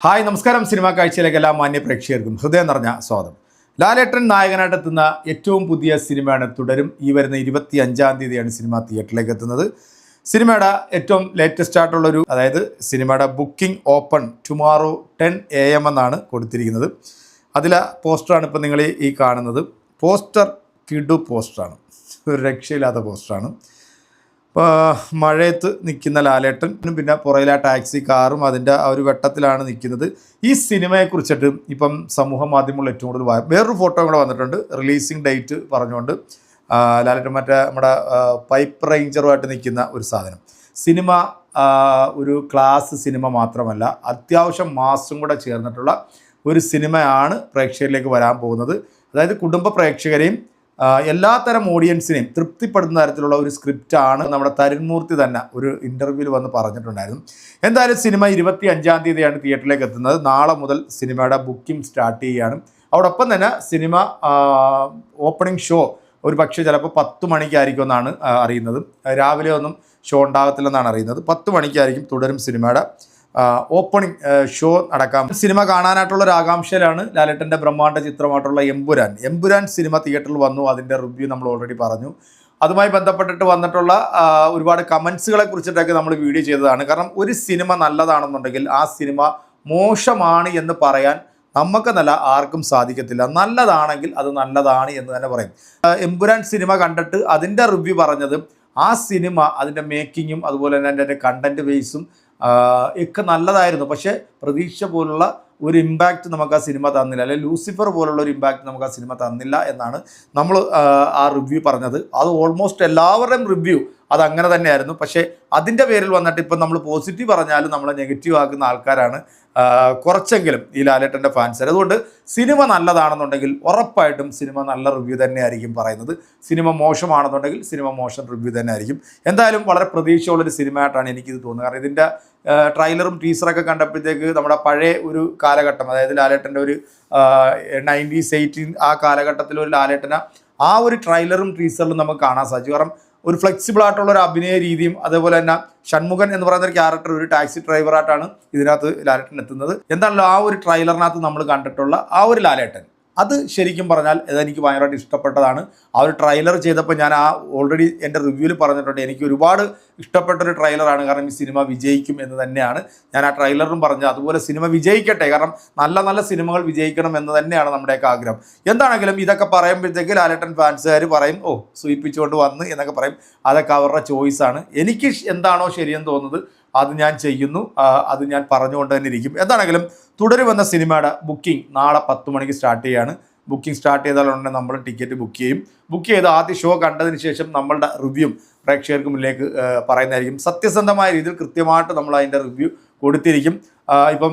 Hi നമസ്കാരം. Cinema കാഴ്ചയിലേക്ക് എല്ലാ മാന്യ പ്രേക്ഷകർക്കും ഹൃദയം നിറഞ്ഞ സ്വാഗതം. ലാലേട്ടൻ നായകനായിട്ട് എത്തുന്ന ഏറ്റവും പുതിയ സിനിമയാണ് തുടരും. ഈ വരുന്ന 25-ാം തീയതിയാണ് സിനിമ തിയേറ്ററിലേക്ക് എത്തുന്നത്. സിനിമയുടെ ഏറ്റവും ലേറ്റസ്റ്റ് ആയിട്ടുള്ളൊരു അതായത് സിനിമയുടെ ബുക്കിംഗ് ഓപ്പൺ ടുമോറോ 10 AM എന്നാണ് കൊടുത്തിരിക്കുന്നത്. അതിലെ പോസ്റ്ററാണ് ഇപ്പോൾ നിങ്ങൾ ഈ കാണുന്നത്. പോസ്റ്റർ കിഡു പോസ്റ്ററാണ്, ഒരു രക്ഷയില്ലാത്ത പോസ്റ്ററാണ്. മഴയത്ത് നിൽക്കുന്ന ലാലേട്ടൻ, പിന്നെ പുറയിലെ ടാക്സി കാറും അതിൻ്റെ ആ ഒരു വെട്ടത്തിലാണ് നിൽക്കുന്നത്. ഈ സിനിമയെക്കുറിച്ചിട്ട് ഇപ്പം സമൂഹ മാധ്യമങ്ങളിൽ ഏറ്റവും കൂടുതൽ വേറൊരു ഫോട്ടോ കൂടെ വന്നിട്ടുണ്ട്. റിലീസിങ് ഡേറ്റ് പറഞ്ഞുകൊണ്ട് ലാലേട്ടൻ മറ്റേ നമ്മുടെ പൈപ്പ് റേഞ്ചറുമായിട്ട് നിൽക്കുന്ന ഒരു സാധനം. സിനിമ ഒരു ക്ലാസ് സിനിമ മാത്രമല്ല, അത്യാവശ്യം മാസും കൂടെ ചേർന്നിട്ടുള്ള ഒരു സിനിമയാണ് പ്രേക്ഷകരിലേക്ക് വരാൻ പോകുന്നത്. അതായത് കുടുംബ പ്രേക്ഷകരെയും എല്ലാത്തരം ഓഡിയൻസിനെയും തൃപ്തിപ്പെടുന്ന തരത്തിലുള്ള ഒരു സ്ക്രിപ്റ്റാണ് നമ്മുടെ തരുൺമൂർത്തി തന്നെ ഒരു ഇൻ്റർവ്യൂവിൽ വന്ന് പറഞ്ഞിട്ടുണ്ടായിരുന്നു. എന്തായാലും സിനിമ 25-ാം തീയതിയാണ് തിയേറ്ററിലേക്ക് എത്തുന്നത്. നാളെ മുതൽ സിനിമയുടെ ബുക്കിംഗ് സ്റ്റാർട്ട് ചെയ്യുകയാണ്. അതോടൊപ്പം തന്നെ സിനിമ ഓപ്പണിംഗ് ഷോ ഒരു പക്ഷേ ചിലപ്പോൾ 10 മണിക്കായിരിക്കും എന്നാണ് അറിയുന്നത്. രാവിലെ ഒന്നും ഷോ ഉണ്ടാകത്തില്ലെന്നാണ് അറിയുന്നത്. 10 മണിക്കായിരിക്കും തുടരും സിനിമയുടെ ഓപ്പണിംഗ് ഷോ നടക്കാം. സിനിമ കാണാനായിട്ടുള്ളൊരു ആകാംക്ഷയിലാണ്. ലാലേട്ടൻ്റെ ബ്രഹ്മാണ്ഡ ചിത്രമായിട്ടുള്ള എമ്പുരാൻ സിനിമ തിയേറ്ററിൽ വന്നു. അതിൻ്റെ റിവ്യൂ നമ്മൾ ഓൾറെഡി പറഞ്ഞു. അതുമായി ബന്ധപ്പെട്ടിട്ട് വന്നിട്ടുള്ള ഒരുപാട് കമൻസുകളെ കുറിച്ചിട്ടൊക്കെ നമ്മൾ വീഡിയോ ചെയ്തതാണ്. കാരണം ഒരു സിനിമ നല്ലതാണെന്നുണ്ടെങ്കിൽ ആ സിനിമ മോശമാണ് എന്ന് പറയാൻ നമുക്കെന്നല്ല ആർക്കും സാധിക്കത്തില്ല. നല്ലതാണെങ്കിൽ അത് നല്ലതാണ് എന്ന് തന്നെ പറയും. എമ്പുരാൻ സിനിമ കണ്ടിട്ട് അതിൻ്റെ റിവ്യൂ പറഞ്ഞത് ആ സിനിമ അതിൻ്റെ മേക്കിങ്ങും അതുപോലെ തന്നെ അതിൻ്റെ കണ്ടൻറ്റ് ബേസും ഒക്കെ നല്ലതായിരുന്നു. പക്ഷേ പ്രതീക്ഷ പോലുള്ള ഒരു ഇമ്പാക്റ്റ് നമുക്ക് ആ സിനിമ തന്നില്ല, അല്ലെങ്കിൽ ലൂസിഫർ പോലുള്ള ഒരു ഇമ്പാക്റ്റ് നമുക്ക് ആ സിനിമ തന്നില്ല എന്നാണ് നമ്മൾ ആ റിവ്യൂ പറഞ്ഞത്. അത് ഓൾമോസ്റ്റ് എല്ലാവരുടെയും റിവ്യൂ അതങ്ങനെ തന്നെയായിരുന്നു. പക്ഷേ അതിൻ്റെ പേരിൽ വന്നിട്ട് ഇപ്പം നമ്മൾ പോസിറ്റീവ് പറഞ്ഞാലും നമ്മളെ നെഗറ്റീവ് ആക്കുന്ന ആൾക്കാരാണ് കുറച്ചെങ്കിലും ഈ ലാലേട്ടൻ്റെ ഫാൻസ്. അതുകൊണ്ട് സിനിമ നല്ലതാണെന്നുണ്ടെങ്കിൽ ഉറപ്പായിട്ടും സിനിമ നല്ല റിവ്യൂ തന്നെയായിരിക്കും പറയുന്നത്. സിനിമ മോശമാണെന്നുണ്ടെങ്കിൽ സിനിമ മോശം റിവ്യൂ തന്നെ ആയിരിക്കും. എന്തായാലും വളരെ പ്രതീക്ഷയുള്ളൊരു സിനിമയായിട്ടാണ് എനിക്കിത് തോന്നുന്നത്. കാരണം ഇതിൻ്റെ ട്രെയിലറും ടീസറൊക്കെ കണ്ടപ്പോഴത്തേക്ക് നമ്മുടെ പഴയ ഒരു കാലഘട്ടം, അതായത് ലാലേട്ടൻ്റെ ഒരു 90s 80s ആ കാലഘട്ടത്തിൽ ഒരു ലാലേട്ടനെ ആ ഒരു ട്രെയിലറും ടീസറിലും നമുക്ക് കാണാൻ സാധിച്ചു. കാരണം ഒരു ഫ്ലെക്സിബിൾ ആയിട്ടുള്ള ഒരു അഭിനയ രീതിയും അതേപോലെ തന്നെ ഷൺമുഖൻ എന്ന് പറയുന്ന ഒരു ക്യാരക്ടർ ഒരു ടാക്സി ഡ്രൈവറായിട്ടാണ് ഇതിനകത്ത് ലാലേട്ടൻ എത്തുന്നത്. എന്താണല്ലോ ആ ഒരു ട്രെയിലറിനകത്ത് നമ്മൾ കണ്ടിട്ടുള്ള ആ ഒരു ലാലേട്ടൻ, അത് ശരിക്കും പറഞ്ഞാൽ അതെനിക്ക് ഭയങ്കരമായിട്ട് ഇഷ്ടപ്പെട്ടതാണ്. ആ ഒരു ട്രെയിലർ ചെയ്തപ്പോൾ ഞാൻ ഓൾറെഡി എൻ്റെ റിവ്യൂവിൽ പറഞ്ഞിട്ടുണ്ട്, എനിക്ക് ഒരുപാട് ഇഷ്ടപ്പെട്ടൊരു ട്രെയിലറാണ്. കാരണം ഈ സിനിമ വിജയിക്കും എന്ന് തന്നെയാണ് ഞാൻ ആ ട്രെയിലറും പറഞ്ഞത്. അതുപോലെ സിനിമ വിജയിക്കട്ടെ, കാരണം നല്ല നല്ല സിനിമകൾ വിജയിക്കണം എന്ന് തന്നെയാണ് നമ്മുടെയൊക്കെ ആഗ്രഹം. എന്താണെങ്കിലും ഇതൊക്കെ പറയുമ്പോഴത്തേക്ക് ലാലേട്ടൻ ഫാൻസുകാർ പറയും, ഓ സൂചിപ്പിച്ചുകൊണ്ട് വന്ന് എന്നൊക്കെ പറയും. അതൊക്കെ അവരുടെ ചോയ്സാണ്. എനിക്ക് എന്താണോ ശരിയെന്ന് തോന്നുന്നത് അത് ഞാൻ ചെയ്യുന്നു, അത് ഞാൻ പറഞ്ഞുകൊണ്ട് തന്നെ ഇരിക്കും. എന്താണെങ്കിലും തുടരുമെന്ന സിനിമയുടെ ബുക്കിംഗ് നാളെ 10 മണിക്ക് സ്റ്റാർട്ട് ചെയ്യുകയാണ്. ബുക്കിംഗ് സ്റ്റാർട്ട് ചെയ്താലുടനെ നമ്മൾ ടിക്കറ്റ് ബുക്ക് ചെയ്യും. ബുക്ക് ചെയ്ത് ആദ്യ ഷോ കണ്ടതിന് ശേഷം നമ്മളുടെ റിവ്യൂ പ്രേക്ഷകർക്ക് മുന്നിലേക്ക് പറയുന്നതായിരിക്കും. സത്യസന്ധമായ രീതിയിൽ കൃത്യമായിട്ട് നമ്മൾ അതിൻ്റെ റിവ്യൂ കൊടുത്തിരിക്കും. ഇപ്പം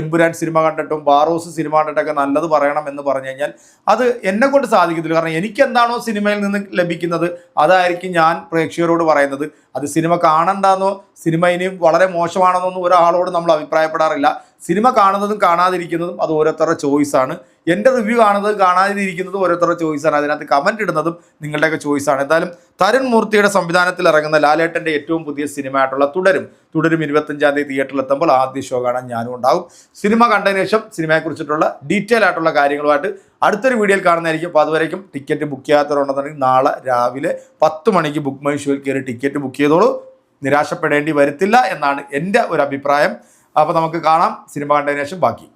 എമ്പുരാൻ സിനിമ കണ്ടിട്ടും ബാറോസ് സിനിമ കണ്ടിട്ടൊക്കെ നല്ലത് പറയണം എന്ന് പറഞ്ഞു കഴിഞ്ഞാൽ അത് എന്നെ കൊണ്ട് സാധിക്കത്തില്ല. കാരണം എനിക്കെന്താണോ സിനിമയിൽ നിന്ന് ലഭിക്കുന്നത് അതായിരിക്കും ഞാൻ പ്രേക്ഷകരോട് പറയുന്നത്. അത് സിനിമ കാണണ്ടെന്നോ സിനിമ ഇനി വളരെ മോശമാണെന്നൊന്നും ഒരാളോട് നമ്മൾ അഭിപ്രായപ്പെടാറില്ല. സിനിമ കാണുന്നതും കാണാതിരിക്കുന്നതും അത് ഓരോരുത്തരുടെ ചോയ്സാണ്. എൻ്റെ റിവ്യൂ കാണുന്നതും കാണാതിരിക്കുന്നതും ഓരോരുത്തരുടെ ചോയ്സാണ്. അതിനകത്ത് കമൻറ്റ് ഇടുന്നതും നിങ്ങളുടെയൊക്കെ ചോയ്സാണ്. എന്തായാലും തരുൺ മൂർത്തിയുടെ സംവിധാനത്തിൽ ഇറങ്ങുന്ന ലാലേട്ടൻ്റെ ഏറ്റവും പുതിയ സിനിമയായിട്ടുള്ള തുടരും 25-ാം തീയതി തിയേറ്ററിൽ എത്തുമ്പോൾ ആദ്യ ഷോ കാണാൻ ഞാനും ഉണ്ടാവും. സിനിമ കണ്ടതിന് ശേഷം സിനിമയെക്കുറിച്ചിട്ടുള്ള ഡീറ്റെയിൽ ആയിട്ടുള്ള കാര്യങ്ങളുമായിട്ട് അടുത്തൊരു വീഡിയോയിൽ കാണുന്നതായിരിക്കും. അപ്പോൾ അതുവരേക്കും ടിക്കറ്റ് ബുക്ക് ചെയ്യാത്തവരുണ്ടെന്നുണ്ടെങ്കിൽ നാളെ രാവിലെ 10 മണിക്ക് ബുക്ക് മൈ ഷോയിൽ കയറി ടിക്കറ്റ് ബുക്ക് ചെയ്തോളൂ. നിരാശപ്പെടേണ്ടി വരത്തില്ല എന്നാണ് എൻ്റെ ഒരു അഭിപ്രായം. അപ്പോൾ നമുക്ക് കാണാം സിനിമ കണ്ടതിന് ശേഷം ബാക്കി.